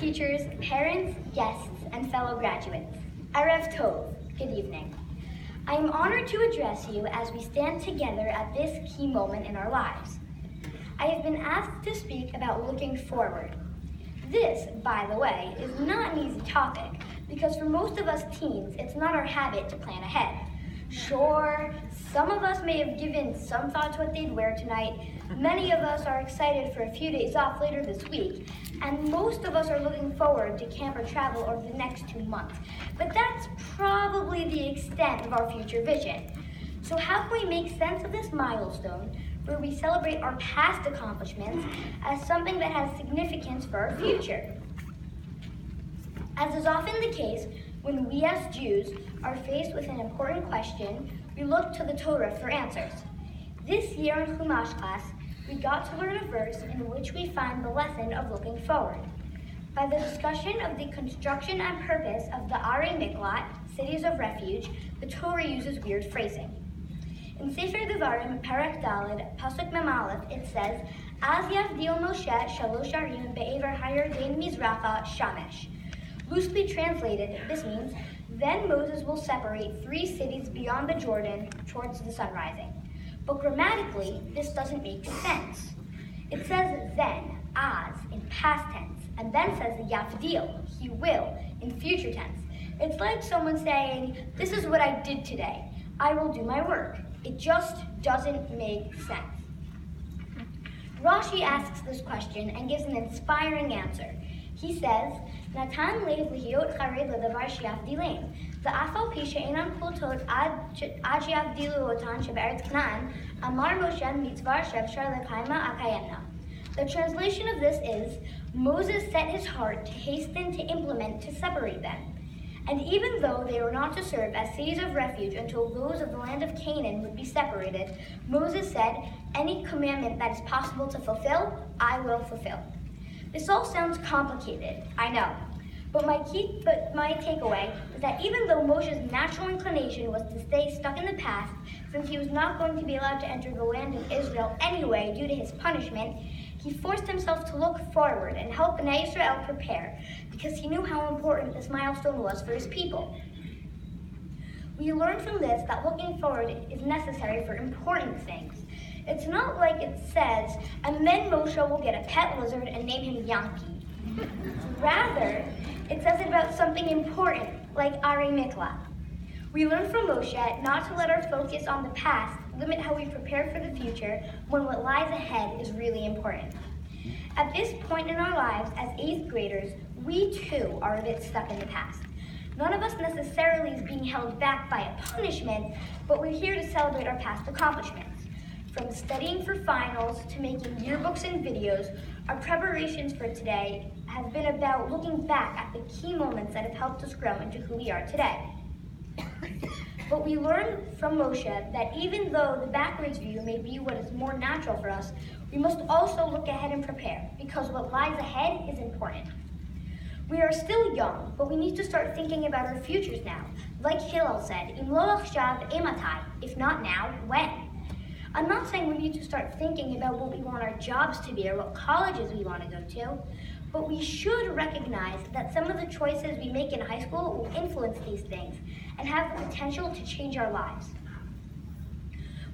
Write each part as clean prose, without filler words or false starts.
teachers, parents, guests, and fellow graduates. Erev Tov, good evening. I am honored to address you as we stand together at this key moment in our lives. I have been asked to speak about looking forward. This, by the way, is not an easy topic because for most of us teens, it's not our habit to plan ahead. Sure, some of us may have given some thought to what they'd wear tonight. Many of us are excited for a few days off later this week, and most of us are looking forward to camp or travel over the next 2 months. But that's probably the extent of our future vision. So how can we make sense of this milestone where we celebrate our past accomplishments as something that has significance for our future? As is often the case, when we as Jews are faced with an important question, we look to the Torah for answers. This year in Chumash class, we got to learn a verse in which we find the lesson of looking forward. By the discussion of the construction and purpose of the Arei Miklat, cities of refuge, the Torah uses weird phrasing. In Sefer Devarim, Perek Daled, Pasuk Mem Aleph, it says, Az yavdil Moshe shalosh arim be'ever hayarden mizracha shamesh. Loosely translated, this means, then Moses will separate 3 cities beyond the Jordan towards the sun rising. But grammatically, this doesn't make sense. It says then, as, in past tense, and then says yavdil, he will, in future tense. It's like someone saying, this is what I did today. I will do my work. It just doesn't make sense. Rashi asks this question and gives an inspiring answer. He says, Natan lev lihiyot chared ledavar sheyavdilem. Ve'af al pi she'enan kultot ad sheyavdilu otan shebe'eretz Canaan, amar Moshe mitzvar she'efshar lekayma akayemna. The translation of this is, Moses set his heart to hasten to implement to separate them. And even though they were not to serve as cities of refuge until those of the land of Canaan would be separated, Moses said, any commandment that is possible to fulfill, I will fulfill. This all sounds complicated, I know, but my takeaway is that even though Moshe's natural inclination was to stay stuck in the past, since he was not going to be allowed to enter the land of Israel anyway due to his punishment, he forced himself to look forward and help Bnei Israel prepare, because he knew how important this milestone was for his people. We learn from this that looking forward is necessary for important things. It's not like it says, and then Moshe will get a pet lizard and name him Yankee. Rather, it says about something important, like Arei Miklat. We learn from Moshe not to let our focus on the past limit how we prepare for the future when what lies ahead is really important. At this point in our lives as 8th graders, we too are a bit stuck in the past. None of us necessarily is being held back by a punishment, but we're here to celebrate our past accomplishments. From studying for finals to making yearbooks and videos, our preparations for today have been about looking back at the key moments that have helped us grow into who we are today. But we learn from Moshe that even though the backwards view may be what is more natural for us, we must also look ahead and prepare, because what lies ahead is important. We are still young, but we need to start thinking about our futures now. Like Hillel said, Im lo achshav ematai, if not now, when? I'm not saying we need to start thinking about what we want our jobs to be or what colleges we want to go to, but we should recognize that some of the choices we make in high school will influence these things and have the potential to change our lives.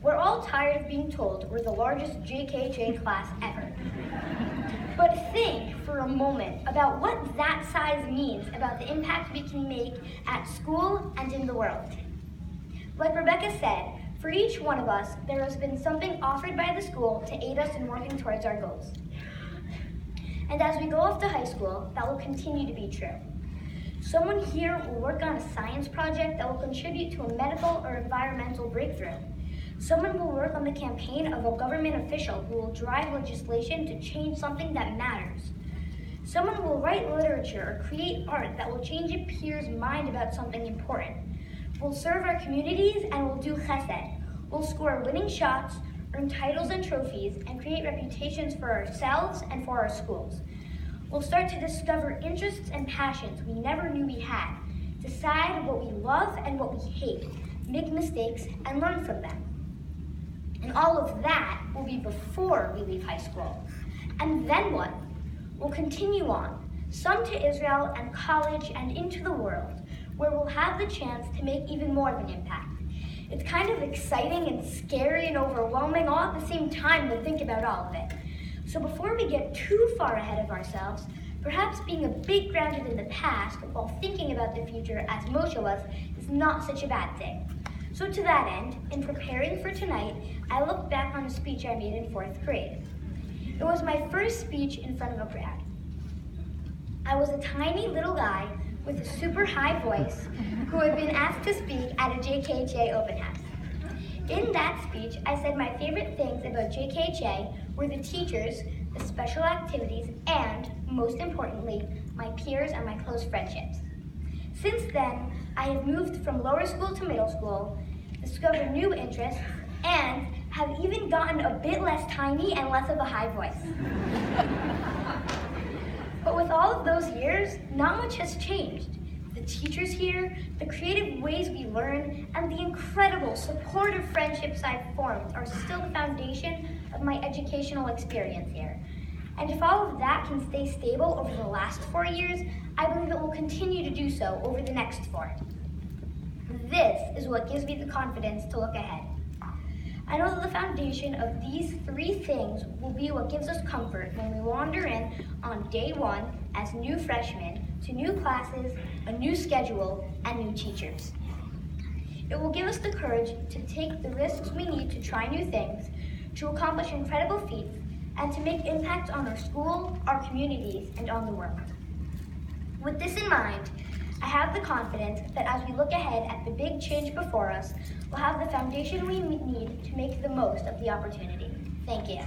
We're all tired of being told we're the largest JKJ class ever. But think for a moment about what that size means about the impact we can make at school and in the world. Like Rebecca said, for each one of us, there has been something offered by the school to aid us in working towards our goals. And as we go off to high school, that will continue to be true. Someone here will work on a science project that will contribute to a medical or environmental breakthrough. Someone will work on the campaign of a government official who will drive legislation to change something that matters. Someone will write literature or create art that will change a peer's mind about something important. We'll serve our communities and we'll do chesed. We'll score winning shots, earn titles and trophies, and create reputations for ourselves and for our schools. We'll start to discover interests and passions we never knew we had, decide what we love and what we hate, make mistakes, and learn from them. And all of that will be before we leave high school. And then what? We'll continue on, some to Israel and college and into the world, where we'll have the chance to make even more of an impact. It's kind of exciting and scary and overwhelming all at the same time to think about all of it. So before we get too far ahead of ourselves, perhaps being a bit grounded in the past while thinking about the future as Moshe was is not such a bad thing. So to that end, in preparing for tonight, I looked back on a speech I made in 4th grade. It was my first speech in front of a crowd. I was a tiny little guy with a super high voice who had been asked to speak at a JKHA open house. In that speech, I said my favorite things about JKHA were the teachers, the special activities, and, most importantly, my peers and my close friendships. Since then, I have moved from lower school to middle school, discovered new interests, and have even gotten a bit less tiny and less of a high voice. But with all of those years, not much has changed. The teachers here, the creative ways we learn, and the incredible supportive friendships I've formed are still the foundation of my educational experience here. And if all of that can stay stable over the last 4 years, I believe it will continue to do so over the next 4. This is what gives me the confidence to look ahead. I know that the foundation of these 3 things will be what gives us comfort when we wander in on day 1 as new freshmen to new classes, a new schedule, and new teachers. It will give us the courage to take the risks we need to try new things, to accomplish incredible feats, and to make impacts on our school, our communities, and on the world. With this in mind, I have the confidence that as we look ahead at the big change before us, we'll have the foundation we need to make the most of the opportunity. Thank you.